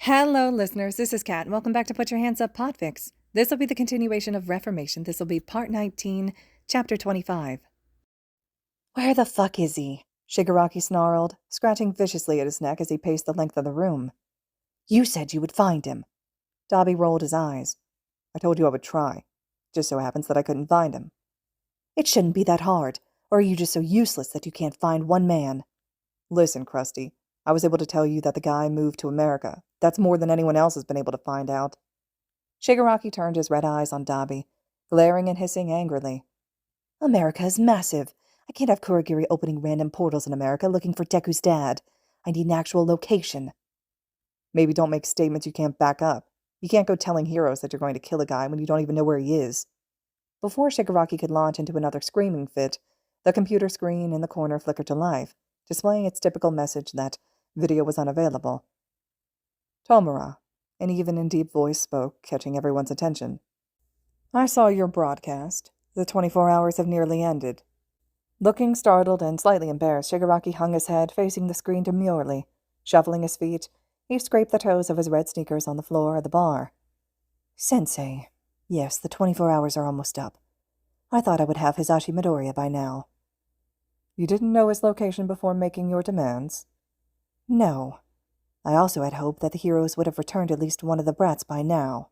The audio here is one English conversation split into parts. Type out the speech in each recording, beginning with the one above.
Hello, listeners. This is Kat, and welcome back to Put Your Hands Up Podfic. This will be the continuation of Reformation. This will be Part 19, Chapter 25. Where the fuck is he? Shigaraki snarled, scratching viciously at his neck as he paced the length of the room. You said you would find him. Dabi rolled his eyes. I told you I would try. Just so happens that I couldn't find him. It shouldn't be that hard, or are you just so useless that you can't find one man? Listen, Krusty. I was able to tell you that the guy moved to America. That's more than anyone else has been able to find out. Shigaraki turned his red eyes on Dabi, glaring and hissing angrily. America is massive. I can't have Kurogiri opening random portals in America looking for Deku's dad. I need an actual location. Maybe don't make statements you can't back up. You can't go telling heroes that you're going to kill a guy when you don't even know where he is. Before Shigaraki could launch into another screaming fit, the computer screen in the corner flickered to life, displaying its typical message that video was unavailable. Tomura, an even and deep voice spoke, catching everyone's attention. I saw your broadcast. The 24 hours have nearly ended. Looking startled and slightly embarrassed, Shigaraki hung his head, facing the screen demurely. Shuffling his feet, he scraped the toes of his red sneakers on the floor of the bar. Sensei, yes, the 24 hours are almost up. I thought I would have Izuku Midoriya by now. You didn't know his location before making your demands? No. I also had hoped that the heroes would have returned at least one of the brats by now.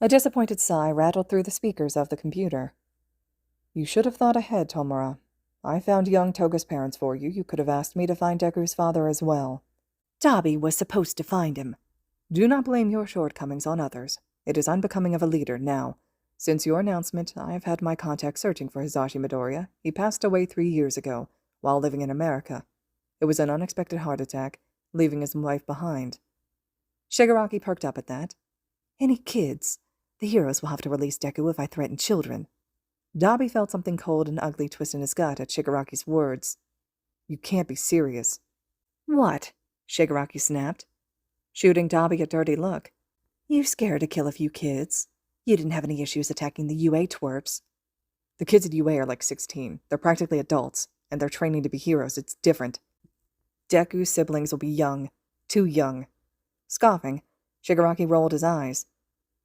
A disappointed sigh rattled through the speakers of the computer. You should have thought ahead, Tomura. I found young Toga's parents for you. You could have asked me to find Deku's father as well. Dabi was supposed to find him. Do not blame your shortcomings on others. It is unbecoming of a leader now. Since your announcement, I have had my contacts searching for Izuku Midoriya. He passed away 3 years ago, while living in America. It was an unexpected heart attack, leaving his wife behind. Shigaraki perked up at that. Any kids? The heroes will have to release Deku if I threaten children. Dabi felt something cold and ugly twist in his gut at Shigaraki's words. You can't be serious. What? Shigaraki snapped, shooting Dabi a dirty look. You scared to kill a few kids. You didn't have any issues attacking the UA twerps. The kids at UA are like 16. They're practically adults, and they're training to be heroes. It's different. Deku's siblings will be young. Too young. Scoffing, Shigaraki rolled his eyes.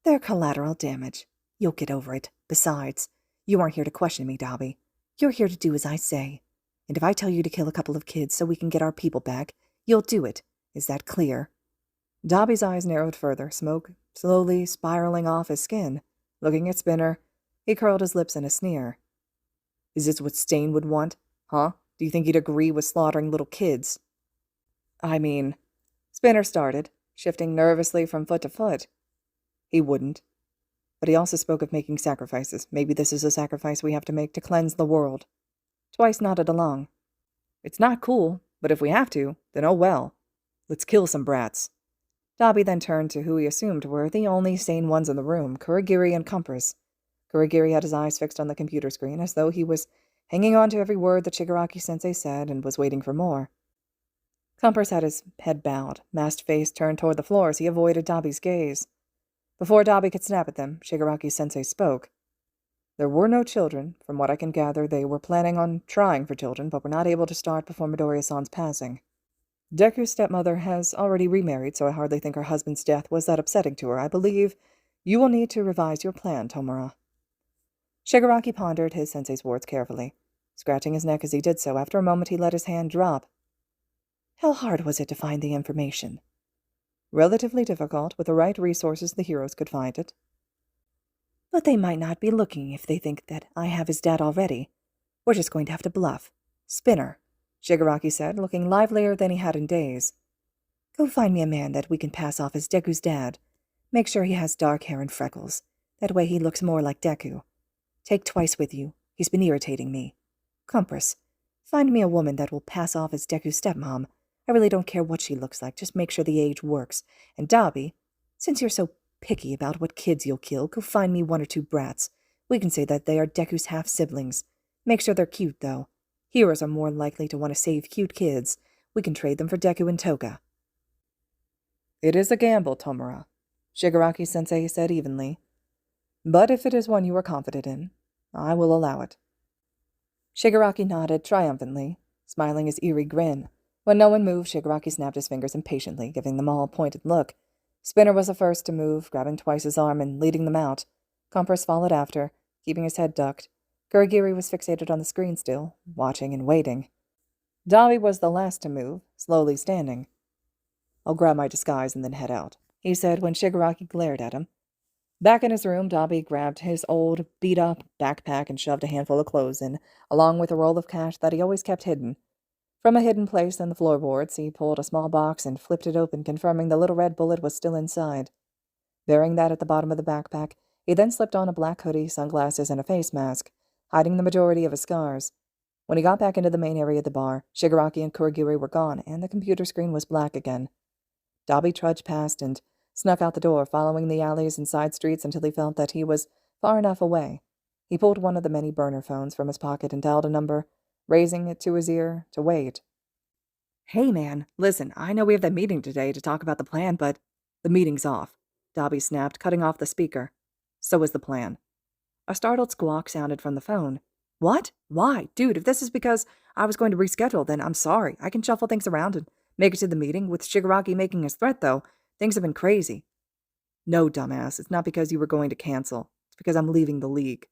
They're collateral damage. You'll get over it. Besides, you aren't here to question me, Dabi. You're here to do as I say. And if I tell you to kill a couple of kids so we can get our people back, you'll do it. Is that clear? Dabi's eyes narrowed further, smoke slowly spiraling off his skin. Looking at Spinner, he curled his lips in a sneer. Is this what Stain would want? Huh? Do you think he'd agree with slaughtering little kids? I mean, Spinner started, shifting nervously from foot to foot. He wouldn't. But he also spoke of making sacrifices. Maybe this is a sacrifice we have to make to cleanse the world. Twice nodded along. It's not cool, but if we have to, then oh well. Let's kill some brats. Dabi then turned to who he assumed were the only sane ones in the room, Kurogiri and Compass. Kurogiri had his eyes fixed on the computer screen as though he was hanging on to every word that Shigaraki-sensei said and was waiting for more. Compass had his head bowed, masked face turned toward the floor as he avoided Dabi's gaze. Before Dabi could snap at them, Shigaraki-sensei spoke. There were no children. From what I can gather, they were planning on trying for children, but were not able to start before Midoriya-san's passing. Deku's stepmother has already remarried, so I hardly think her husband's death was that upsetting to her. I believe you will need to revise your plan, Tomura. Shigaraki pondered his sensei's words carefully, scratching his neck as he did so. After a moment, he let his hand drop. How hard was it to find the information? Relatively difficult. With the right resources, the heroes could find it. But they might not be looking if they think that I have his dad already. We're just going to have to bluff. Spinner, Shigaraki said, looking livelier than he had in days. Go find me a man that we can pass off as Deku's dad. Make sure he has dark hair and freckles. That way he looks more like Deku. Take Twice with you. He's been irritating me. Compass, find me a woman that will pass off as Deku's stepmom. I really don't care what she looks like, just make sure the age works. And Dabi, since you're so picky about what kids you'll kill, go find me 1 or 2 brats. We can say that they are Deku's half-siblings. Make sure they're cute, though. Heroes are more likely to want to save cute kids. We can trade them for Deku and Toga. It is a gamble, Tomura, Shigaraki-sensei said evenly. But if it is one you are confident in, I will allow it. Shigaraki nodded triumphantly, smiling his eerie grin. When no one moved, Shigaraki snapped his fingers impatiently, giving them all a pointed look, Spinner was the first to move, grabbing Twice's arm and leading them out. Compress followed after, keeping his head ducked. Kurogiri was fixated on the screen still, watching and waiting. Dabi was the last to move, slowly standing. "I'll grab my disguise and then head out," he said when Shigaraki glared at him. Back in his room, Dabi grabbed his old, beat-up backpack and shoved a handful of clothes in, along with a roll of cash that he always kept hidden. From a hidden place in the floorboards, he pulled a small box and flipped it open, confirming the little red bullet was still inside. Bearing that at the bottom of the backpack, he then slipped on a black hoodie, sunglasses, and a face mask, hiding the majority of his scars. When he got back into the main area of the bar, Shigaraki and Kurogiri were gone, and the computer screen was black again. Dabi trudged past and snuck out the door, following the alleys and side streets until he felt that he was far enough away. He pulled one of the many burner phones from his pocket and dialed a number, raising it to his ear to wait. "Hey, man, listen, I know we have that meeting today to talk about the plan, but the meeting's off," Dabi snapped, cutting off the speaker. "So is the plan." A startled squawk sounded from the phone. "What? Why? Dude, if this is because I was going to reschedule, then I'm sorry. I can shuffle things around and make it to the meeting. With Shigaraki making his threat, though, things have been crazy." "No, dumbass, it's not because you were going to cancel. It's because I'm leaving the league."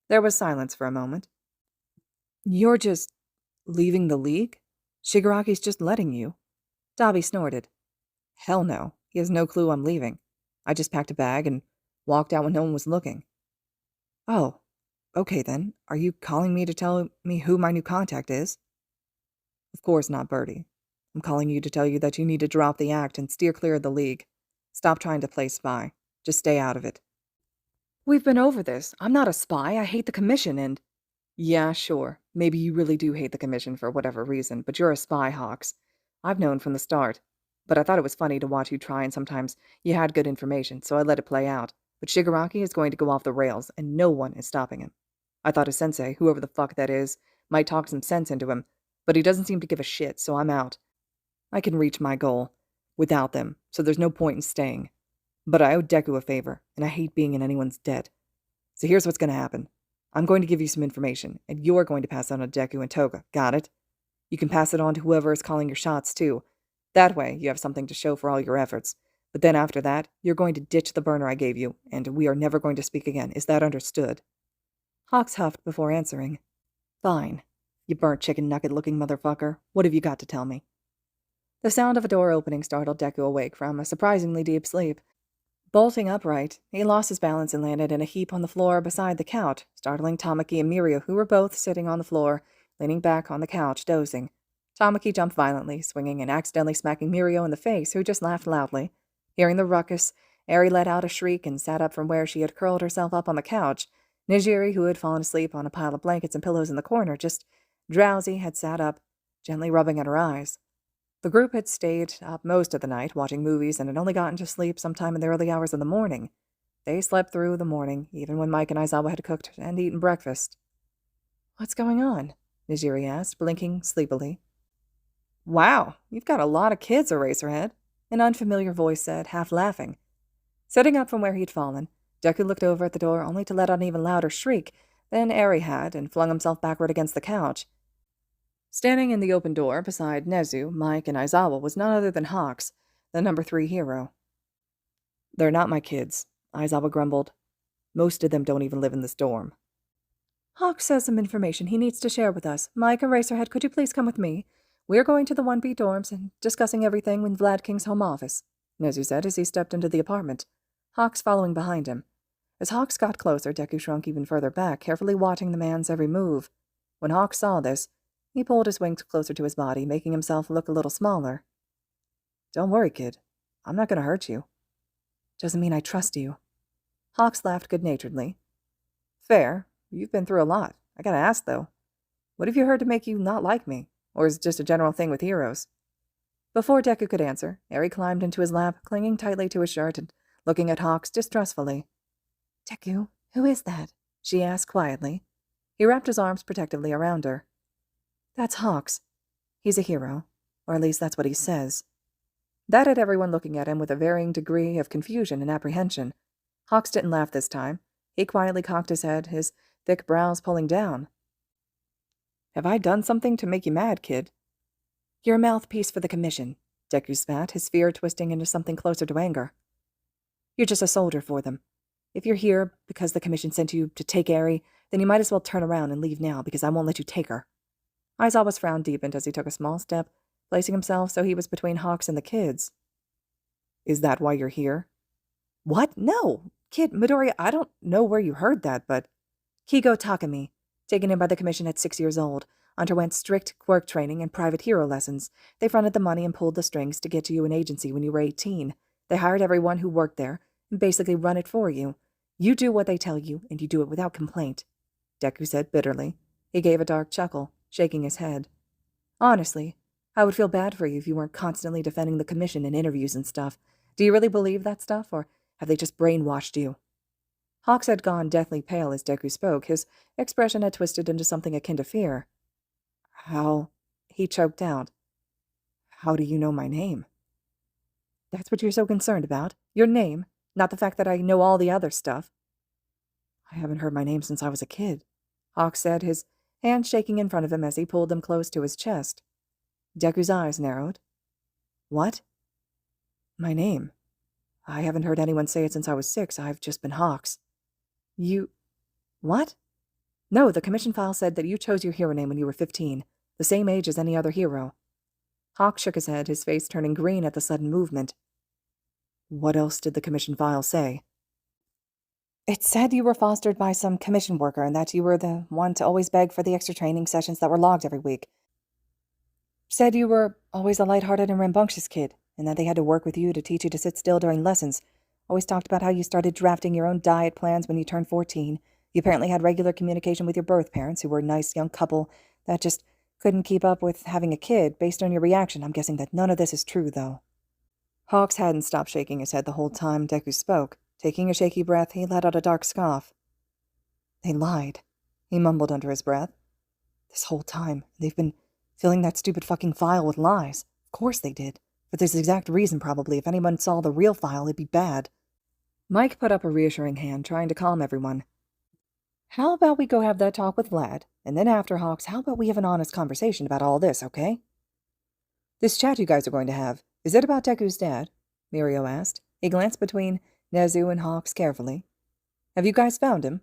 There was silence for a moment. "You're just leaving the league? Shigaraki's just letting you?" Dabi snorted. "Hell no. He has no clue I'm leaving. I just packed a bag and walked out when no one was looking." "Oh, okay then. Are you calling me to tell me who my new contact is?" "Of course not, Birdie. I'm calling you to tell you that you need to drop the act and steer clear of the league. Stop trying to play spy. Just stay out of it." "We've been over this. I'm not a spy. I hate the commission and—" "Yeah, sure. Maybe you really do hate the commission for whatever reason, but you're a spy, Hawks. I've known from the start. But I thought it was funny to watch you try, and sometimes you had good information, so I let it play out. But Shigaraki is going to go off the rails, and no one is stopping him. I thought his sensei, whoever the fuck that is, might talk some sense into him, but he doesn't seem to give a shit, so I'm out. I can reach my goal without them, so there's no point in staying. But I owe Deku a favor, and I hate being in anyone's debt. So here's what's going to happen. I'm going to give you some information, and you're going to pass it on to Deku and Toga. Got it? You can pass it on to whoever is calling your shots, too. That way, you have something to show for all your efforts. But then after that, you're going to ditch the burner I gave you, and we are never going to speak again. Is that understood?" Hawks huffed before answering. "Fine. You burnt chicken nugget-looking motherfucker. What have you got to tell me?" The sound of a door opening startled Deku awake from a surprisingly deep sleep. Bolting upright, he lost his balance and landed in a heap on the floor beside the couch, startling Tamaki and Mirio, who were both sitting on the floor, leaning back on the couch, dozing. Tamaki jumped violently, swinging and accidentally smacking Mirio in the face, who just laughed loudly. Hearing the ruckus, Eri let out a shriek and sat up from where she had curled herself up on the couch. Nijiri, who had fallen asleep on a pile of blankets and pillows in the corner, just drowsy, had sat up, gently rubbing at her eyes. The group had stayed up most of the night, watching movies, and had only gotten to sleep sometime in the early hours of the morning. They slept through the morning, even when Mike and Aizawa had cooked and eaten breakfast. "What's going on?" Nijiri asked, blinking sleepily. "Wow, you've got a lot of kids, Eraserhead," an unfamiliar voice said, half laughing. Sitting up from where he'd fallen, Deku looked over at the door only to let out an even louder shriek than Eri had and flung himself backward against the couch. Standing in the open door beside Nezu, Mike, and Aizawa was none other than Hawks, the number 3 hero. "They're not my kids," Aizawa grumbled. "Most of them don't even live in this dorm." "Hawks has some information he needs to share with us. Mike and Racerhead, could you please come with me? We're going to the 1B dorms and discussing everything in Vlad King's home office," Nezu said as he stepped into the apartment, Hawks following behind him. As Hawks got closer, Deku shrunk even further back, carefully watching the man's every move. When Hawks saw this, he pulled his wings closer to his body, making himself look a little smaller. "Don't worry, kid. I'm not going to hurt you." "Doesn't mean I trust you." Hawks laughed good-naturedly. "Fair. You've been through a lot. I gotta ask, though. What have you heard to make you not like me? Or is it just a general thing with heroes?" Before Deku could answer, Eri climbed into his lap, clinging tightly to his shirt and looking at Hawks distrustfully. "Deku, who is that?" she asked quietly. He wrapped his arms protectively around her. "That's Hawks. He's a hero. Or at least that's what he says." That had everyone looking at him with a varying degree of confusion and apprehension. Hawks didn't laugh this time. He quietly cocked his head, his thick brows pulling down. "Have I done something to make you mad, kid?" "You're a mouthpiece for the commission. Deku spat, his fear twisting into something closer to anger. You're just a soldier for them. If you're here because the commission sent you to take Eri, then you might as well turn around and leave now, because I won't let you take her. Aizawa's frown deepened as he took a small step, placing himself so he was between Hawks and the kids. Is that why you're here? What? No! Kid, Midoriya, I don't know where you heard that, but... Kigo Takemi, taken in by the commission at 6 years old, underwent strict quirk training and private hero lessons. They fronted the money and pulled the strings to get you an agency when you were 18. They hired everyone who worked there and basically run it for you. You do what they tell you, and you do it without complaint, Deku said bitterly. He gave a dark chuckle, shaking his head. Honestly, I would feel bad for you if you weren't constantly defending the commission in interviews and stuff. Do you really believe that stuff, or have they just brainwashed you? Hawks had gone deathly pale as Deku spoke. His expression had twisted into something akin to fear. How? He choked out. How do you know my name? That's what you're so concerned about? Your name? Not the fact that I know all the other stuff. I haven't heard my name since I was a kid, Hawks said, his hand shaking in front of him as he pulled them close to his chest. Deku's eyes narrowed. What? My name. I haven't heard anyone say it since I was 6. I've just been Hawks. You... What? No, the commission file said that you chose your hero name when you were 15, the same age as any other hero. Hawks shook his head, his face turning green at the sudden movement. What else did the commission file say? It said you were fostered by some commission worker and that you were the one to always beg for the extra training sessions that were logged every week. Said you were always a lighthearted and rambunctious kid, and that they had to work with you to teach you to sit still during lessons. Always talked about how you started drafting your own diet plans when you turned 14. You apparently had regular communication with your birth parents, who were a nice young couple that just couldn't keep up with having a kid. Based on your reaction, I'm guessing that none of this is true, though. Hawks hadn't stopped shaking his head the whole time Deku spoke. Taking a shaky breath, he let out a dark scoff. They lied, he mumbled under his breath. This whole time, they've been filling that stupid fucking file with lies. Of course they did. For this exact reason, probably. If anyone saw the real file, it'd be bad. Mike put up a reassuring hand, trying to calm everyone. How about we go have that talk with Vlad, and then after, Hawks, how about we have an honest conversation about all this, okay? This chat you guys are going to have, is it about Deku's dad? Mirio asked. He glanced between Nezu and Hawks carefully. Have you guys found him?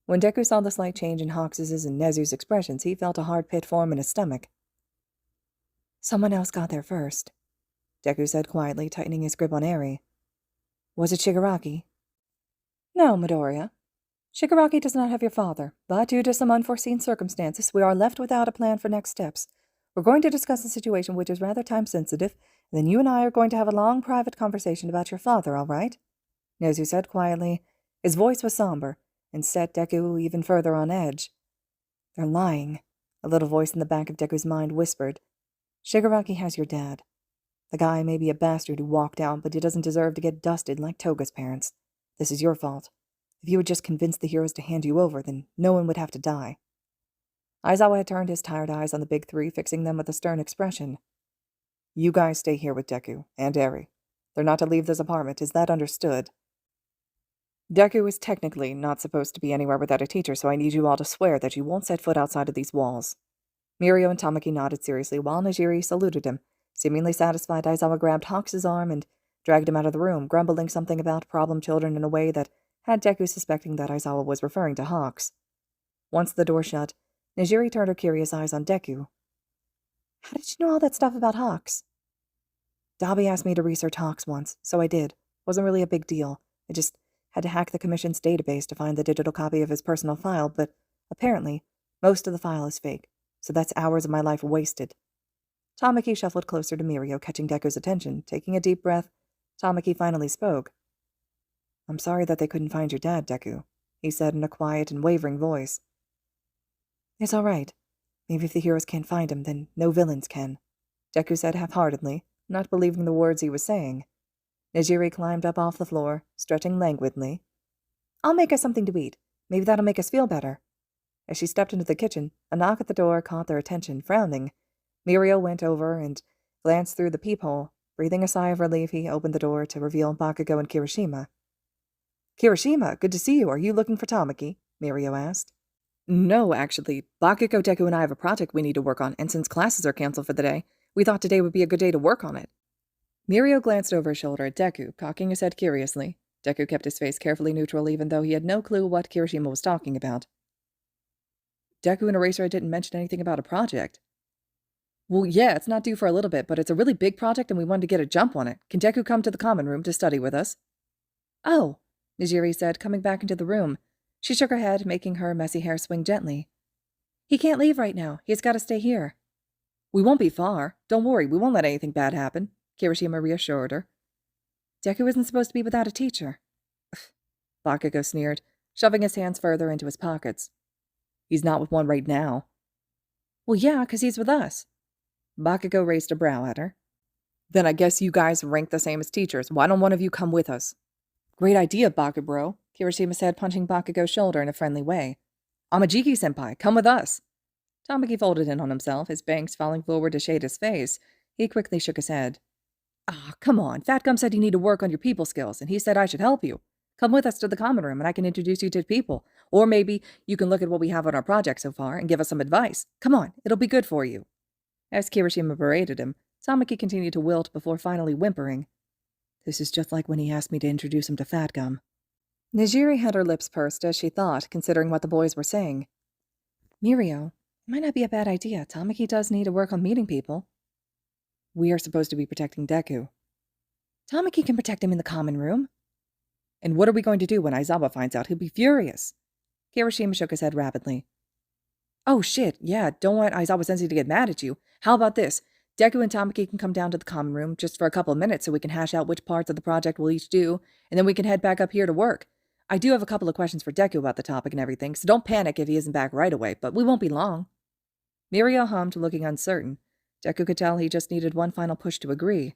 When Deku saw the slight change in Hawks's and Nezu's expressions, he felt a hard pit form in his stomach. Someone else got there first, Deku said quietly, tightening his grip on Eri. Was it Shigaraki? No, Midoriya. Shigaraki does not have your father, but due to some unforeseen circumstances, we are left without a plan for next steps. We're going to discuss a situation which is rather time-sensitive, and then you and I are going to have a long private conversation about your father, all right? Nezu said quietly. His voice was somber, and set Deku even further on edge. They're lying, a little voice in the back of Deku's mind whispered. Shigaraki has your dad. The guy may be a bastard who walked out, but he doesn't deserve to get dusted like Toga's parents. This is your fault. If you had just convinced the heroes to hand you over, then no one would have to die. Aizawa had turned his tired eyes on the big three, fixing them with a stern expression. You guys stay here with Deku, and Eri. They're not to leave this apartment, is that understood? Deku is technically not supposed to be anywhere without a teacher, so I need you all to swear that you won't set foot outside of these walls. Mirio and Tamaki nodded seriously, while Najiri saluted him. Seemingly satisfied, Aizawa grabbed Hawks' arm and dragged him out of the room, grumbling something about problem children in a way that had Deku suspecting that Aizawa was referring to Hawks. Once the door shut, Najiri turned her curious eyes on Deku. How did you know all that stuff about Hawks? Dabi asked me to research Hawks once, so I did. Wasn't really a big deal. I just had to hack the Commission's database to find the digital copy of his personal file, but apparently most of the file is fake, so that's hours of my life wasted. Tamaki shuffled closer to Mirio, catching Deku's attention. Taking a deep breath, Tamaki finally spoke. I'm sorry that they couldn't find your dad, Deku, he said in a quiet and wavering voice. It's all right. Maybe if the heroes can't find him, then no villains can, Deku said half-heartedly, not believing the words he was saying. Najiri climbed up off the floor, stretching languidly. I'll make us something to eat. Maybe that'll make us feel better. As she stepped into the kitchen, a knock at the door caught their attention. Frowning, Mirio went over and glanced through the peephole. Breathing a sigh of relief, he opened the door to reveal Bakugou and Kirishima. Kirishima, good to see you. Are you looking for Tamaki? Mirio asked. No, actually. Bakugou, Deku, and I have a project we need to work on, and since classes are canceled for the day, We thought today would be a good day to work on it. Mirio glanced over his shoulder at Deku, cocking his head curiously. Deku kept his face carefully neutral even though he had no clue what Kirishima was talking about. Deku and Eraser didn't mention anything about a project. Well, yeah, it's not due for a little bit, but it's a really big project and we wanted to get a jump on it. Can Deku come to the common room to study with us? Oh, Nijiri said, coming back into the room. She shook her head, making her messy hair swing gently. He can't leave right now. He's got to stay here. We won't be far. Don't worry, we won't let anything bad happen, Kirishima reassured her. Deku isn't supposed to be without a teacher. Bakugou sneered, shoving his hands further into his pockets. He's not with one right now. Well, yeah, 'cause he's with us. Bakugou raised a brow at her. Then I guess you guys rank the same as teachers. Why don't one of you come with us? Great idea, Bakubro, Kirishima said, punching Bakugou's shoulder in a friendly way. Amajiki-senpai, come with us. Tamaki folded in on himself, his bangs falling forward to shade his face. He quickly shook his head. Ah, come on. Fat Gum said you need to work on your people skills, and he said I should help you. Come with us to the common room, and I can introduce you to people. Or maybe you can look at what we have on our project so far and give us some advice. Come on, it'll be good for you. As Kirishima berated him, Tamaki continued to wilt before finally whimpering. This is just like when he asked me to introduce him to Fat Gum. Nijiri had her lips pursed as she thought, considering what the boys were saying. Mirio, it might not be a bad idea. Tamaki does need to work on meeting people. We are supposed to be protecting Deku. Tamaki can protect him in the common room. And what are we going to do when Aizawa finds out? He'll be furious. Kirishima shook his head rapidly. Oh shit, yeah, don't want Aizawa-sensei to get mad at you. How about this? Deku and Tamaki can come down to the common room just for a couple of minutes so we can hash out which parts of the project we'll each do, and then we can head back up here to work. I do have a couple of questions for Deku about the topic and everything, so don't panic if he isn't back right away, but we won't be long. Mirio hummed, looking uncertain. Deku could tell he just needed one final push to agree.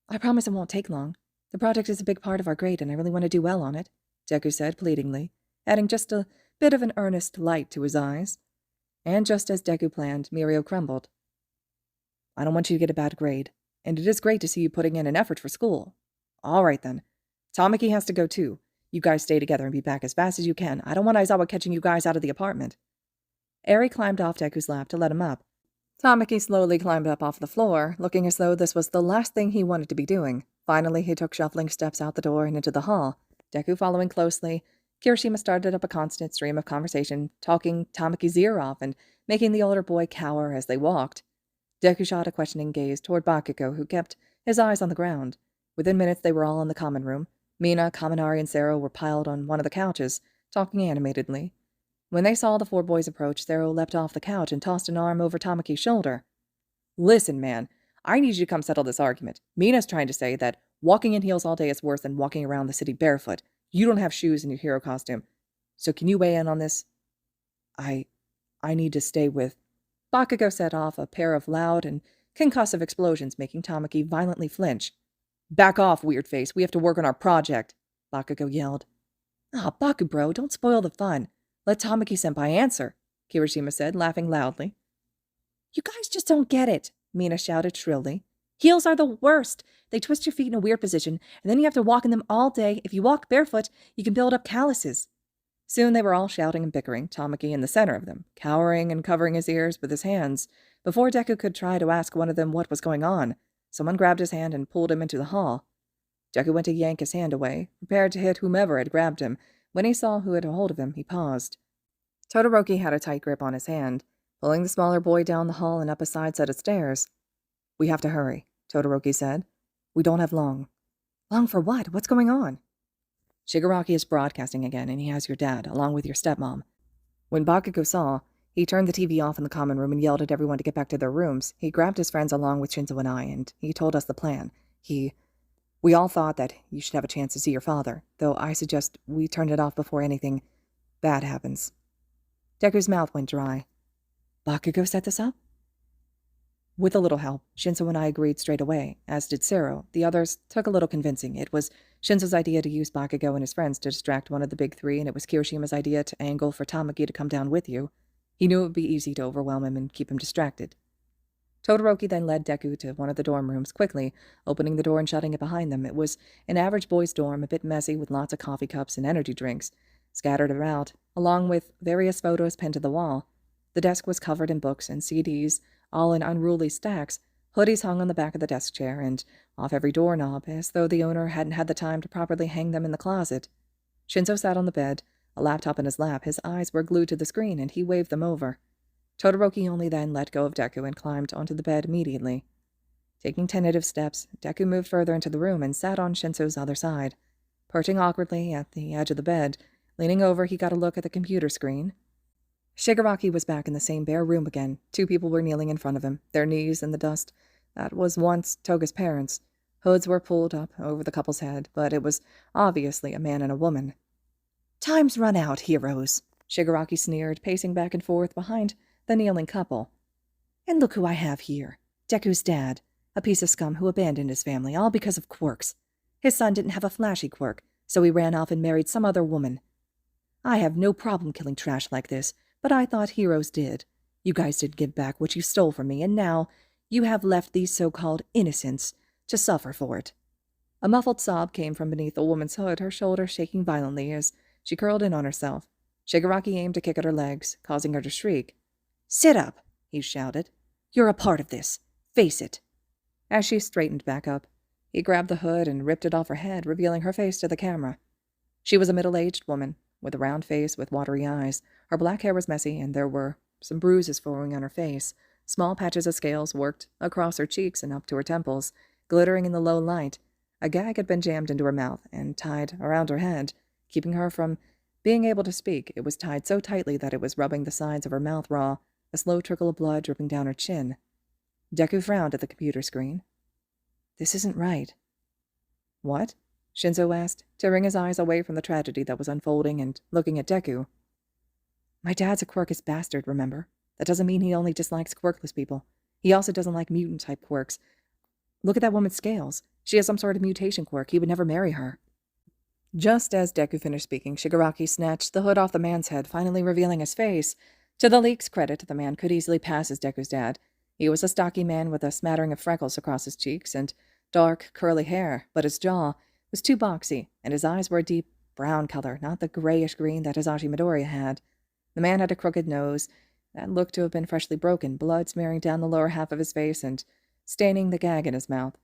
I promise it won't take long. The project is a big part of our grade, and I really want to do well on it, Deku said pleadingly, adding just a bit of an earnest light to his eyes. And just as Deku planned, Mirio crumbled. I don't want you to get a bad grade, and it is great to see you putting in an effort for school. All right, then. Tamaki has to go, too. You guys stay together and be back as fast as you can. I don't want Aizawa catching you guys out of the apartment. Eri climbed off Deku's lap to let him up. Tamaki slowly climbed up off the floor, looking as though this was the last thing he wanted to be doing. Finally, he took shuffling steps out the door and into the hall, Deku following closely. Kirishima started up a constant stream of conversation, talking Tamaki's ear off and making the older boy cower as they walked. Deku shot a questioning gaze toward Bakugou, who kept his eyes on the ground. Within minutes, they were all in the common room. Mina, Kaminari, and Zero were piled on one of the couches, talking animatedly. When they saw the four boys approach, Zero leapt off the couch and tossed an arm over Tamaki's shoulder. Listen, man, I need you to come settle this argument. Mina's trying to say that walking in heels all day is worse than walking around the city barefoot. You don't have shoes in your hero costume. So can you weigh in on this? I need to stay with... Bakugou set off a pair of loud and concussive explosions, making Tamaki violently flinch. Back off, weird face. We have to work on our project, Bakugou yelled. Ah, Bakubro, don't spoil the fun. Let Tamaki-senpai answer, Kirishima said, laughing loudly. You guys just don't get it, Mina shouted shrilly. Heels are the worst. They twist your feet in a weird position, and then you have to walk in them all day. If you walk barefoot, you can build up calluses. Soon they were all shouting and bickering, Tamaki in the center of them, cowering and covering his ears with his hands. Before Deku could try to ask one of them what was going on, someone grabbed his hand and pulled him into the hall. Deku went to yank his hand away, prepared to hit whomever had grabbed him. When he saw who had hold of him, he paused. Todoroki had a tight grip on his hand, pulling the smaller boy down the hall and up a side set of stairs. We have to hurry, Todoroki said. We don't have long. Long for what? What's going on? Shigaraki is broadcasting again, and he has your dad, along with your stepmom. When Bakugou saw, he turned the TV off in the common room and yelled at everyone to get back to their rooms. He grabbed his friends along with Shinzo and I, and he told us the plan. We all thought that you should have a chance to see your father, though I suggest we turn it off before anything bad happens. Deku's mouth went dry. Bakugou set this up? With a little help, Shinzo and I agreed straight away, as did Zero. The others took a little convincing. It was Shinzo's idea to use Bakugou and his friends to distract one of the big three, and it was Kirishima's idea to angle for Tamaki to come down with you. He knew it would be easy to overwhelm him and keep him distracted. Todoroki then led Deku to one of the dorm rooms quickly, opening the door and shutting it behind them. It was an average boys' dorm, a bit messy, with lots of coffee cups and energy drinks scattered around, along with various photos pinned to the wall. The desk was covered in books and CDs, all in unruly stacks. Hoodies hung on the back of the desk chair and off every doorknob, as though the owner hadn't had the time to properly hang them in the closet. Shinzo sat on the bed, a laptop in his lap. His eyes were glued to the screen, and he waved them over. Todoroki only then let go of Deku and climbed onto the bed immediately. Taking tentative steps, Deku moved further into the room and sat on Shinzo's other side. Perching awkwardly at the edge of the bed, leaning over, he got a look at the computer screen. Shigaraki was back in the same bare room again. 2 people were kneeling in front of him, their knees in the dust. That was once Toga's parents. Hoods were pulled up over the couple's head, but it was obviously a man and a woman. "Time's run out, heroes," Shigaraki sneered, pacing back and forth behind the kneeling couple. "And look who I have here. Deku's dad, a piece of scum who abandoned his family, all because of quirks. His son didn't have a flashy quirk, so he ran off and married some other woman. I have no problem killing trash like this, but I thought heroes did. You guys didn't give back what you stole from me, and now you have left these so-called innocents to suffer for it." A muffled sob came from beneath the woman's hood, her shoulders shaking violently as she curled in on herself. Shigaraki aimed to kick at her legs, causing her to shriek. "Sit up," he shouted. "You're a part of this. Face it." As she straightened back up, he grabbed the hood and ripped it off her head, revealing her face to the camera. She was a middle-aged woman, with a round face with watery eyes. Her black hair was messy, and there were some bruises forming on her face. Small patches of scales worked across her cheeks and up to her temples, glittering in the low light. A gag had been jammed into her mouth and tied around her head, keeping her from being able to speak. It was tied so tightly that it was rubbing the sides of her mouth raw, a slow trickle of blood dripping down her chin. Deku frowned at the computer screen. "This isn't right." "What?" Shinzo asked, tearing his eyes away from the tragedy that was unfolding and looking at Deku. "My dad's a quirkless bastard, remember? That doesn't mean he only dislikes quirkless people. He also doesn't like mutant-type quirks. Look at that woman's scales. She has some sort of mutation quirk. He would never marry her." Just as Deku finished speaking, Shigaraki snatched the hood off the man's head, finally revealing his face. To the leak's credit, the man could easily pass as Deku's dad. He was a stocky man with a smattering of freckles across his cheeks and dark, curly hair, but his jaw was too boxy, and his eyes were a deep brown color, not the grayish-green that Izuku Midoriya had. The man had a crooked nose that looked to have been freshly broken, blood smearing down the lower half of his face and staining the gag in his mouth.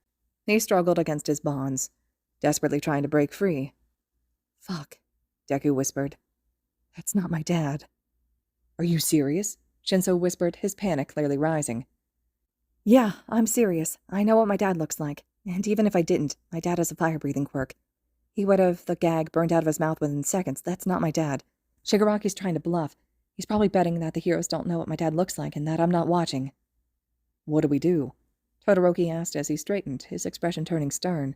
He struggled against his bonds, desperately trying to break free. "Fuck," Deku whispered. "That's not my dad." "Are you serious?" Shinzo whispered, his panic clearly rising. "Yeah, I'm serious. I know what my dad looks like. And even if I didn't, my dad has a fire-breathing quirk. He would have the gag burned out of his mouth within seconds. That's not my dad. Shigaraki's trying to bluff. He's probably betting that the heroes don't know what my dad looks like and that I'm not watching." "What do we do?" Todoroki asked as he straightened, his expression turning stern.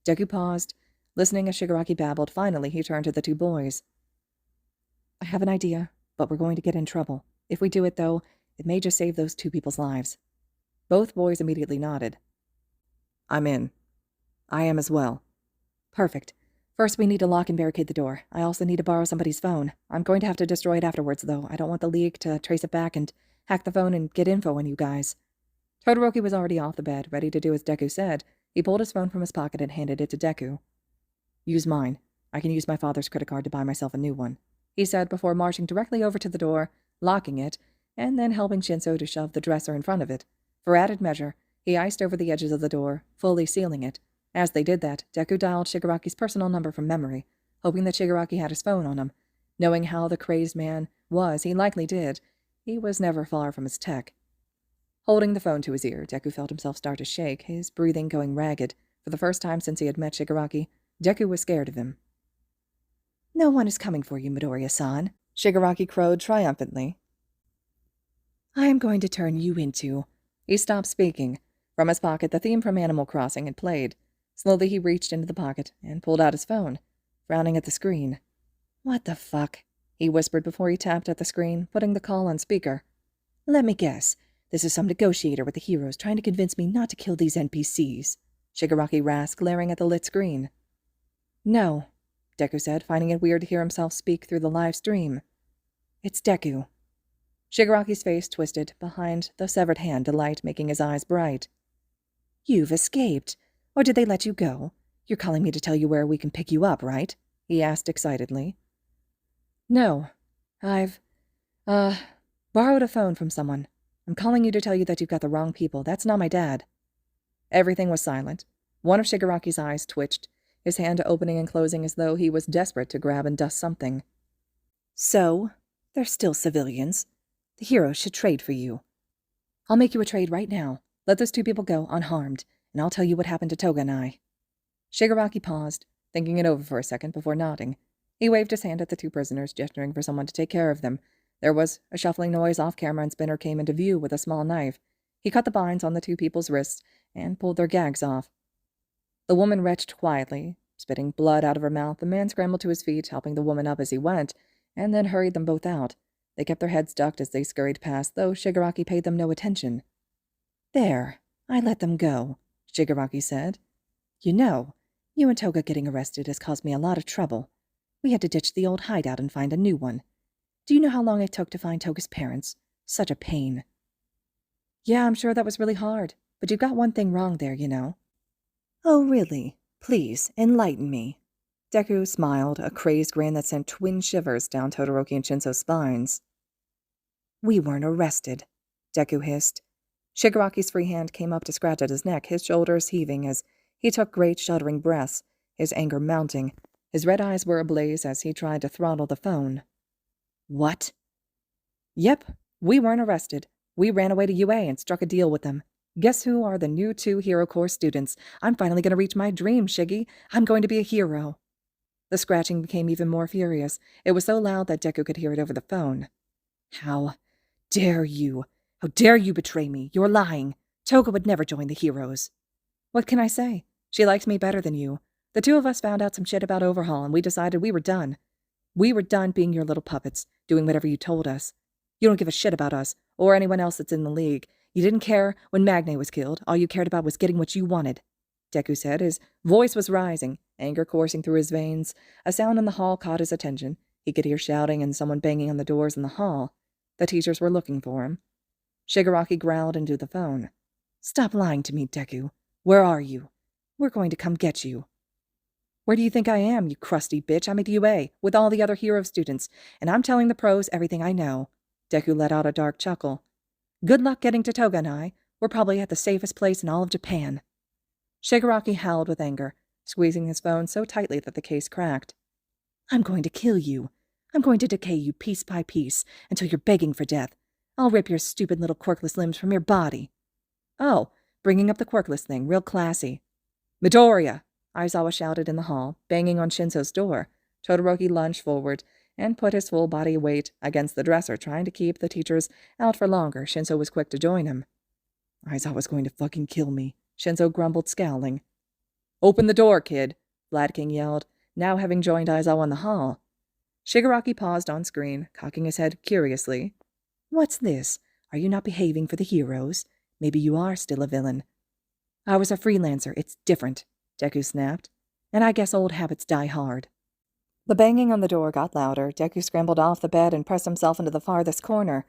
Deku paused, listening as Shigaraki babbled. Finally, he turned to the 2 boys. "I have an idea, but we're going to get in trouble. If we do it, though, it may just save those 2 people's lives." Both boys immediately nodded. "I'm in." "I am as well." "Perfect. First, we need to lock and barricade the door. I also need to borrow somebody's phone. I'm going to have to destroy it afterwards, though. I don't want the League to trace it back and hack the phone and get info on you guys." Todoroki was already off the bed, ready to do as Deku said. He pulled his phone from his pocket and handed it to Deku. "Use mine. I can use my father's credit card to buy myself a new one," he said before marching directly over to the door, locking it, and then helping Shinzo to shove the dresser in front of it. For added measure, he iced over the edges of the door, fully sealing it. As they did that, Deku dialed Shigaraki's personal number from memory, hoping that Shigaraki had his phone on him. Knowing how the crazed man was, he likely did. He was never far from his tech. Holding the phone to his ear, Deku felt himself start to shake, his breathing going ragged. For the first time since he had met Shigaraki, Deku was scared of him. "No one is coming for you, Midoriya-san," Shigaraki crowed triumphantly. "I am going to turn you into—" He stopped speaking. From his pocket, the theme from Animal Crossing had played. Slowly he reached into the pocket and pulled out his phone, frowning at the screen. "What the fuck?" he whispered before he tapped at the screen, putting the call on speaker. "Let me guess. This is some negotiator with the heroes trying to convince me not to kill these NPCs," Shigaraki rasped, glaring at the lit screen. "No," Deku said, finding it weird to hear himself speak through the live stream. "It's Deku." Shigaraki's face twisted behind the severed hand, delight making his eyes bright. "You've escaped. Or did they let you go? You're calling me to tell you where we can pick you up, right?" he asked excitedly. "No. I've borrowed a phone from someone. I'm calling you to tell you that you've got the wrong people. That's not my dad." Everything was silent. One of Shigaraki's eyes twitched, his hand opening and closing as though he was desperate to grab and dust something. "So, they're still civilians. The heroes should trade for you. I'll make you a trade right now. Let those two people go unharmed, and I'll tell you what happened to Toga and I." Shigaraki paused, thinking it over for a second before nodding. He waved his hand at the two prisoners, gesturing for someone to take care of them. There was a shuffling noise off camera, and Spinner came into view with a small knife. He cut the binds on the two people's wrists and pulled their gags off. The woman retched quietly, spitting blood out of her mouth. The man scrambled to his feet, helping the woman up as he went, and then hurried them both out. They kept their heads ducked as they scurried past, though Shigaraki paid them no attention. "There, I let them go," Shigaraki said. "You know, you and Toga getting arrested has caused me a lot of trouble. We had to ditch the old hideout and find a new one. Do you know how long it took to find Toga's parents? Such a pain." "Yeah, I'm sure that was really hard, but you got one thing wrong there, you know." "Oh, really? Please, enlighten me." Deku smiled, a crazed grin that sent twin shivers down Todoroki and Shinso's spines. "We weren't arrested," Deku hissed. Shigaraki's free hand came up to scratch at his neck, his shoulders heaving as he took great shuddering breaths, his anger mounting. His red eyes were ablaze as he tried to throttle the phone. "What?" "Yep, we weren't arrested. We ran away to UA and struck a deal with them. Guess who are the new 2 Hero Corps students? I'm finally going to reach my dream, Shiggy. I'm going to be a hero." The scratching became even more furious. It was so loud that Deku could hear it over the phone. "How dare you? How dare you betray me? You're lying. Toga would never join the heroes." "What can I say? She likes me better than you. The two of us found out some shit about Overhaul, and we decided we were done. We were done being your little puppets, doing whatever you told us. You don't give a shit about us, or anyone else that's in the league. You didn't care when Magne was killed. All you cared about was getting what you wanted," Deku said. His voice was rising, anger coursing through his veins. A sound in the hall caught his attention. He could hear shouting and someone banging on the doors in the hall. The teachers were looking for him. Shigaraki growled into the phone. "Stop lying to me, Deku. Where are you? We're going to come get you." "Where do you think I am, you crusty bitch? I'm at UA, with all the other hero students, and I'm telling the pros everything I know." Deku let out a dark chuckle. "Good luck getting to Toga and I. We're probably at the safest place in all of Japan." Shigaraki howled with anger, squeezing his phone so tightly that the case cracked. "I'm going to kill you. I'm going to decay you piece by piece until you're begging for death. I'll rip your stupid little quirkless limbs from your body." "Oh, bringing up the quirkless thing, real classy." "Midoriya!" Aizawa shouted in the hall, banging on Shinso's door. Todoroki lunged forward and put his full body weight against the dresser, trying to keep the teachers out for longer. Shinso was quick to join him. "Aizawa's going to fucking kill me," Shinso grumbled, scowling. "Open the door, kid," Vlad King yelled, now having joined Aizawa in the hall. Shigaraki paused on screen, cocking his head curiously. "What's this? Are you not behaving for the heroes? Maybe you are still a villain." "I was a freelancer. It's different," Deku snapped. "And I guess old habits die hard." The banging on the door got louder. Deku scrambled off the bed and pressed himself into the farthest corner.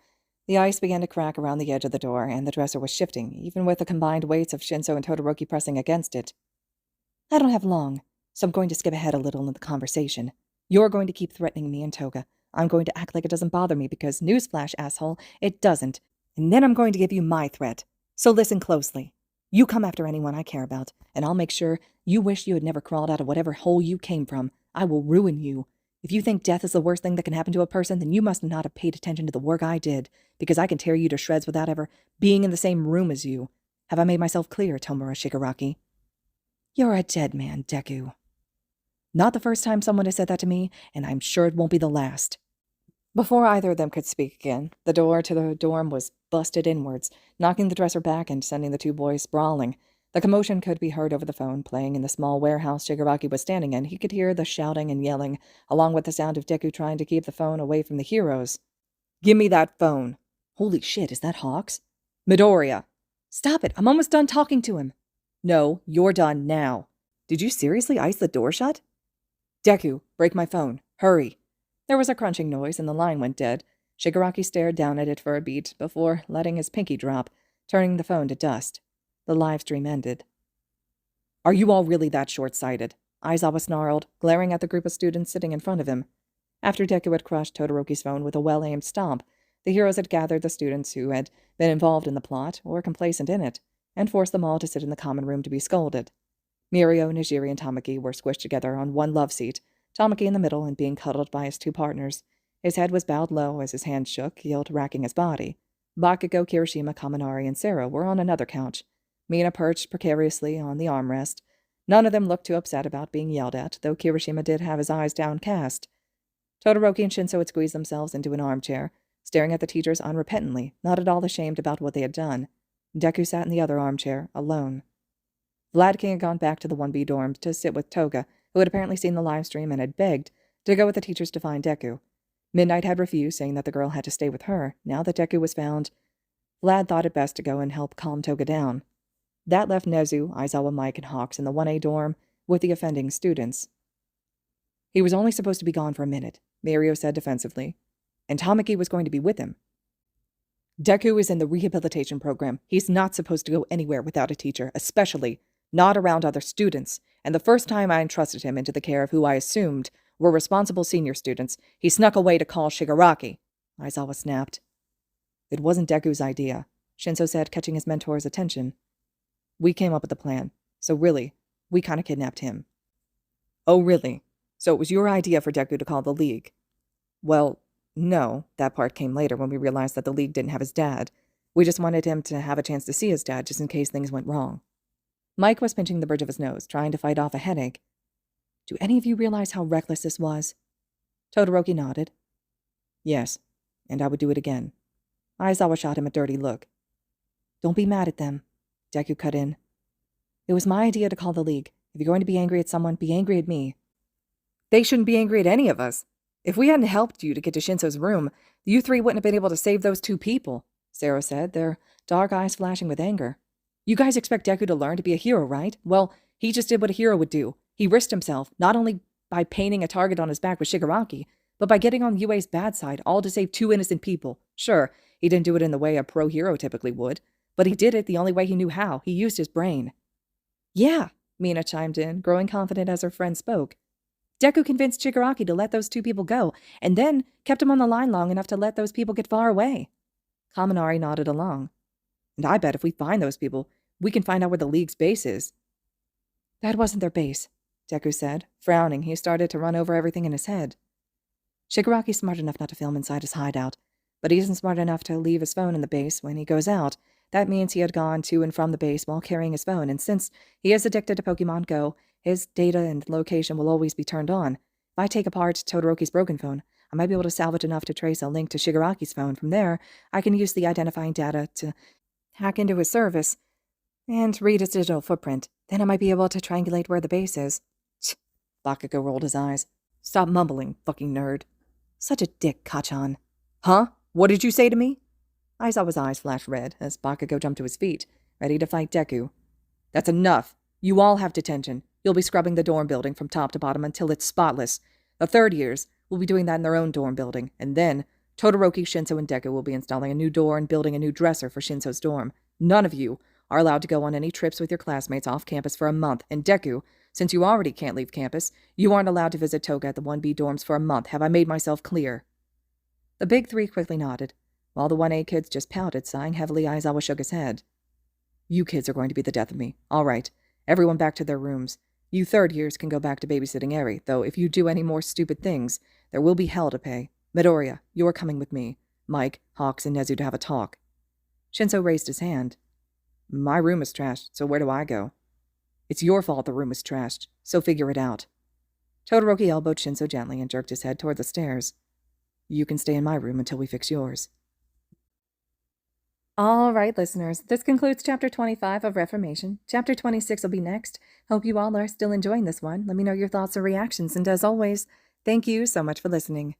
The ice began to crack around the edge of the door, and the dresser was shifting, even with the combined weights of Shinso and Todoroki pressing against it. "I don't have long, so I'm going to skip ahead a little in the conversation. You're going to keep threatening me and Toga. I'm going to act like it doesn't bother me because, newsflash, asshole, it doesn't. And then I'm going to give you my threat. So listen closely. You come after anyone I care about, and I'll make sure you wish you had never crawled out of whatever hole you came from. I will ruin you. If you think death is the worst thing that can happen to a person, then you must not have paid attention to the work I did, because I can tear you to shreds without ever being in the same room as you. Have I made myself clear, Tomura Shigaraki?" "You're a dead man, Deku." "Not the first time someone has said that to me, and I'm sure it won't be the last." Before either of them could speak again, the door to the dorm was busted inwards, knocking the dresser back and sending the two boys sprawling. The commotion could be heard over the phone, playing in the small warehouse Shigaraki was standing in. He could hear the shouting and yelling, along with the sound of Deku trying to keep the phone away from the heroes. "Give me that phone." "Holy shit, is that Hawks?" "Midoriya." "Stop it, I'm almost done talking to him." "No, you're done now." "Did you seriously ice the door shut?" "Deku, break my phone. Hurry." There was a crunching noise and the line went dead. Shigaraki stared down at it for a beat before letting his pinky drop, turning the phone to dust. The live stream ended. "Are you all really that short-sighted?" Aizawa snarled, glaring at the group of students sitting in front of him. After Deku had crushed Todoroki's phone with a well-aimed stomp, The heroes had gathered the students who had been involved in the plot or complacent in it, and forced them all to sit in the common room to be scolded. Mirio, Nijiri, and Tamaki were squished together on one love seat, Tamaki in the middle and being cuddled by his two partners. His head was bowed low as his hands shook, guilt racking his body. Bakugou, Kirishima, Kaminari, and Sarah were on another couch. Mina perched precariously on the armrest. None of them looked too upset about being yelled at, though Kirishima did have his eyes downcast. Todoroki and Shinso had squeezed themselves into an armchair, staring at the teachers unrepentantly, not at all ashamed about what they had done. Deku sat in the other armchair, alone. Vlad King had gone back to the 1B dorm to sit with Toga, who had apparently seen the live stream and had begged to go with the teachers to find Deku. Midnight had refused, saying that the girl had to stay with her. Now that Deku was found, Vlad thought it best to go and help calm Toga down. That left Nezu, Aizawa, Mike, and Hawks in the 1A dorm with the offending students. He was only supposed to be gone for a minute, Mirio said defensively, and Tamaki was going to be with him. Deku is in the rehabilitation program. He's not supposed to go anywhere without a teacher, especially not around other students, and the first time I entrusted him into the care of who I assumed were responsible senior students, he snuck away to call Shigaraki, Aizawa snapped. It wasn't Deku's idea, Shinso said, catching his mentor's attention. We came up with the plan, so really, we kind of kidnapped him. Oh, really? So it was your idea for Deku to call the League? Well, no, that part came later when we realized that the League didn't have his dad. We just wanted him to have a chance to see his dad just in case things went wrong. Mike was pinching the bridge of his nose, trying to fight off a headache. Do any of you realize how reckless this was? Todoroki nodded. Yes, and I would do it again. Aizawa shot him a dirty look. Don't be mad at them, Deku cut in. It was my idea to call the League. If you're going to be angry at someone, be angry at me. They shouldn't be angry at any of us. If we hadn't helped you to get to Shinso's room, you three wouldn't have been able to save those two people, Sarah said, their dark eyes flashing with anger. You guys expect Deku to learn to be a hero, right? Well, he just did what a hero would do. He risked himself, not only by painting a target on his back with Shigaraki, but by getting on UA's bad side, all to save two innocent people. Sure, he didn't do it in the way a pro-hero typically would, but he did it the only way he knew how. He used his brain. Yeah, Mina chimed in, growing confident as her friend spoke. Deku convinced Shigaraki to let those two people go, and then kept him on the line long enough to let those people get far away. Kaminari nodded along. And I bet if we find those people, we can find out where the League's base is. That wasn't their base, Deku said. Frowning, he started to run over everything in his head. Shigaraki's smart enough not to film inside his hideout, but he isn't smart enough to leave his phone in the base when he goes out. That means he had gone to and from the base while carrying his phone, and since he is addicted to Pokemon Go, his data and location will always be turned on. If I take apart Todoroki's broken phone, I might be able to salvage enough to trace a link to Shigaraki's phone. From there, I can use the identifying data to hack into his service and read his digital footprint. Then I might be able to triangulate where the base is. Bakugou rolled his eyes. Stop mumbling, fucking nerd. Such a dick, Kachan. Huh? What did you say to me? Aizawa's eyes flashed red as Bakugou jumped to his feet, ready to fight Deku. That's enough. You all have detention. You'll be scrubbing the dorm building from top to bottom until it's spotless. The third years will be doing that in their own dorm building, and then Todoroki, Shinso, and Deku will be installing a new door and building a new dresser for Shinso's dorm. None of you are allowed to go on any trips with your classmates off campus for a month, and Deku, since you already can't leave campus, you aren't allowed to visit Toga at the 1B dorms for a month. Have I made myself clear? The big three quickly nodded, while the 1A kids just pouted, sighing heavily. Aizawa shook his head. You kids are going to be the death of me. All right, everyone back to their rooms. You third years can go back to babysitting Eri, though if you do any more stupid things, there will be hell to pay. Midoriya, you're coming with me. Mike, Hawks, and Nezu to have a talk. Shinso raised his hand. My room is trashed, so where do I go? It's your fault the room is trashed, so figure it out. Todoroki elbowed Shinso gently and jerked his head toward the stairs. You can stay in my room until we fix yours. All right, listeners, this concludes Chapter 25 of Reformation. Chapter 26 will be next. Hope you all are still enjoying this one. Let me know your thoughts or reactions, and as always, thank you so much for listening.